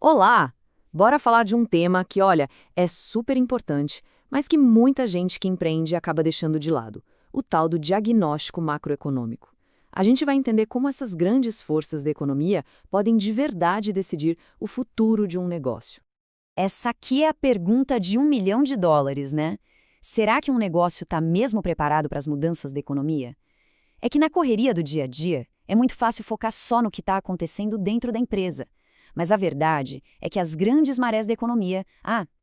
Olá! Bora falar de um tema que, olha, é super importante, mas que muita gente que empreende acaba deixando de lado: o tal do diagnóstico macroeconômico. A gente vai entender como essas grandes forças da economia podem de verdade decidir o futuro de um negócio. Essa aqui é a pergunta de US$ 1 milhão, né? Será que um negócio está mesmo preparado para as mudanças da economia? É que na correria do dia a dia, é muito fácil focar só no que está acontecendo dentro da empresa. Mas a verdade é que as grandes marés da economia,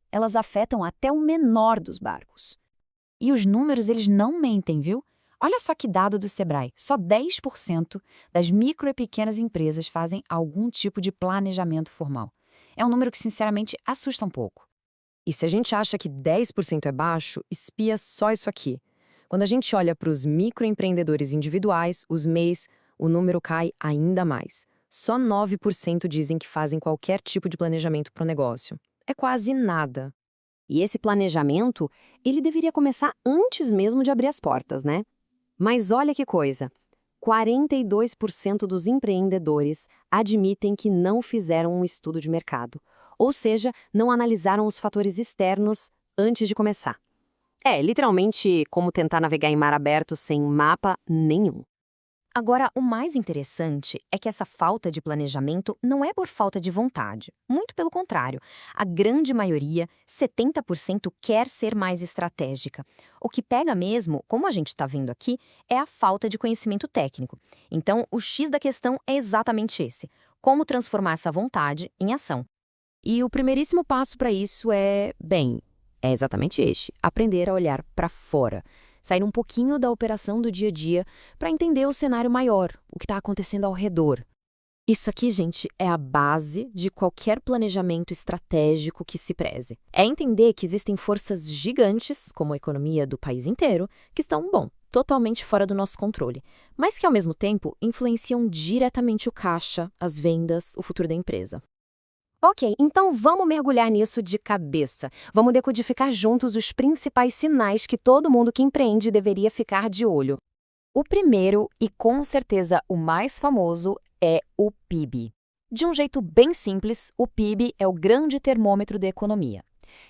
elas afetam até o menor dos barcos. E os números, eles não mentem, viu? Olha só que dado do Sebrae: só 10% das micro e pequenas empresas fazem algum tipo de planejamento formal. É um número que, sinceramente, assusta um pouco. E se a gente acha que 10% é baixo, espia só isso aqui. Quando a gente olha para os microempreendedores individuais, os MEIs, o número cai ainda mais. Só 9% dizem que fazem qualquer tipo de planejamento para o negócio. É quase nada. E esse planejamento, ele deveria começar antes mesmo de abrir as portas, né? Mas olha que coisa: 42% dos empreendedores admitem que não fizeram um estudo de mercado, ou seja, não analisaram os fatores externos antes de começar. É, literalmente, como tentar navegar em mar aberto sem mapa nenhum. Agora, o mais interessante é que essa falta de planejamento não é por falta de vontade. Muito pelo contrário. A grande maioria, 70%, quer ser mais estratégica. O que pega mesmo, como a gente está vendo aqui, é a falta de conhecimento técnico. Então, o X da questão é exatamente esse: como transformar essa vontade em ação. E o primeiríssimo passo para isso é exatamente este: aprender a olhar para fora. Sair um pouquinho da operação do dia a dia para entender o cenário maior, o que está acontecendo ao redor. Isso aqui, gente, é a base de qualquer planejamento estratégico que se preze. É entender que existem forças gigantes, como a economia do país inteiro, que estão, totalmente fora do nosso controle, mas que, ao mesmo tempo, influenciam diretamente o caixa, as vendas, o futuro da empresa. Ok, então vamos mergulhar nisso de cabeça. Vamos decodificar juntos os principais sinais que todo mundo que empreende deveria ficar de olho. O primeiro, e com certeza o mais famoso, é o PIB. De um jeito bem simples, o PIB é o grande termômetro da economia.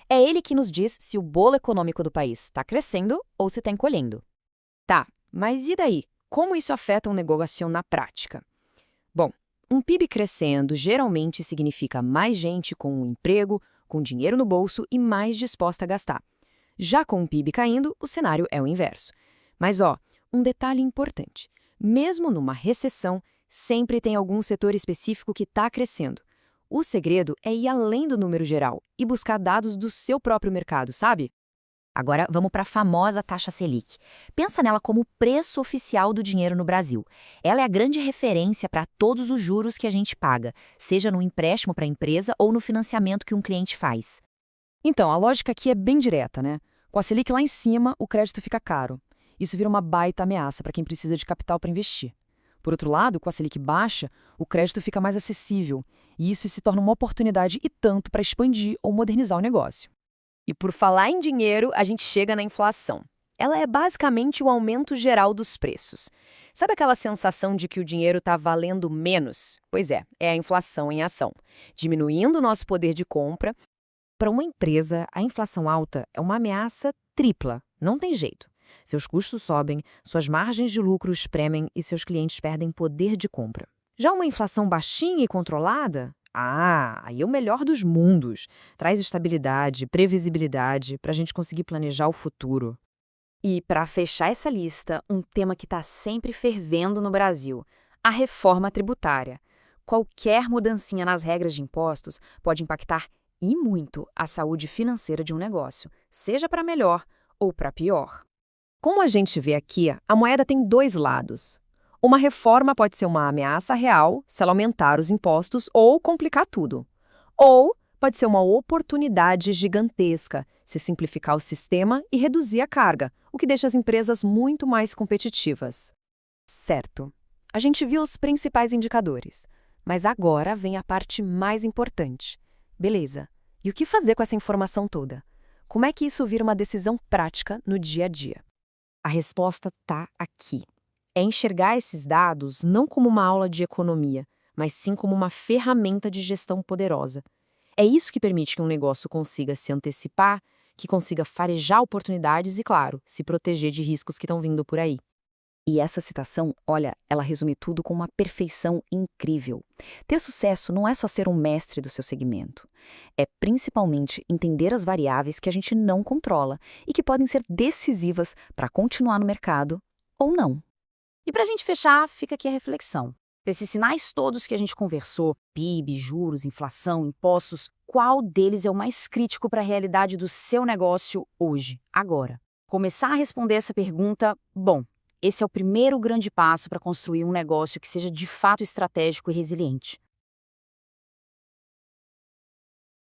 É ele que nos diz se o bolo econômico do país está crescendo ou se está encolhendo. Tá, mas e daí? Como isso afeta um negócio na prática? Bom, um PIB crescendo geralmente significa mais gente com um emprego, com dinheiro no bolso e mais disposta a gastar. Já com o PIB caindo, o cenário é o inverso. Mas um detalhe importante: mesmo numa recessão, sempre tem algum setor específico que está crescendo. O segredo é ir além do número geral e buscar dados do seu próprio mercado, sabe? Agora, vamos para a famosa taxa Selic. Pensa nela como o preço oficial do dinheiro no Brasil. Ela é a grande referência para todos os juros que a gente paga, seja no empréstimo para a empresa ou no financiamento que um cliente faz. Então, a lógica aqui é bem direta, né? Com a Selic lá em cima, o crédito fica caro. Isso vira uma baita ameaça para quem precisa de capital para investir. Por outro lado, com a Selic baixa, o crédito fica mais acessível, e isso se torna uma oportunidade e tanto para expandir ou modernizar o negócio. E por falar em dinheiro, a gente chega na inflação. Ela é basicamente o aumento geral dos preços. Sabe aquela sensação de que o dinheiro está valendo menos? Pois é a inflação em ação, diminuindo o nosso poder de compra. Para uma empresa, a inflação alta é uma ameaça tripla, não tem jeito. Seus custos sobem, suas margens de lucro espremem e seus clientes perdem poder de compra. Já uma inflação baixinha e controlada? Aí é o melhor dos mundos. Traz estabilidade, previsibilidade para a gente conseguir planejar o futuro. E para fechar essa lista, um tema que está sempre fervendo no Brasil: a reforma tributária. Qualquer mudancinha nas regras de impostos pode impactar e muito a saúde financeira de um negócio, seja para melhor ou para pior. Como a gente vê aqui, a moeda tem dois lados. Uma reforma pode ser uma ameaça real se ela aumentar os impostos ou complicar tudo. Ou pode ser uma oportunidade gigantesca se simplificar o sistema e reduzir a carga, o que deixa as empresas muito mais competitivas. Certo. A gente viu os principais indicadores, mas agora vem a parte mais importante. Beleza. E o que fazer com essa informação toda? Como é que isso vira uma decisão prática no dia a dia? A resposta está aqui. É enxergar esses dados não como uma aula de economia, mas sim como uma ferramenta de gestão poderosa. É isso que permite que um negócio consiga se antecipar, que consiga farejar oportunidades e, claro, se proteger de riscos que estão vindo por aí. E essa citação, olha, ela resume tudo com uma perfeição incrível. Ter sucesso não é só ser um mestre do seu segmento. É principalmente entender as variáveis que a gente não controla e que podem ser decisivas para continuar no mercado ou não. E para a gente fechar, fica aqui a reflexão. Desses sinais todos que a gente conversou, PIB, juros, inflação, impostos, qual deles é o mais crítico para a realidade do seu negócio hoje, agora? Começar a responder essa pergunta, bom, esse é o primeiro grande passo para construir um negócio que seja de fato estratégico e resiliente.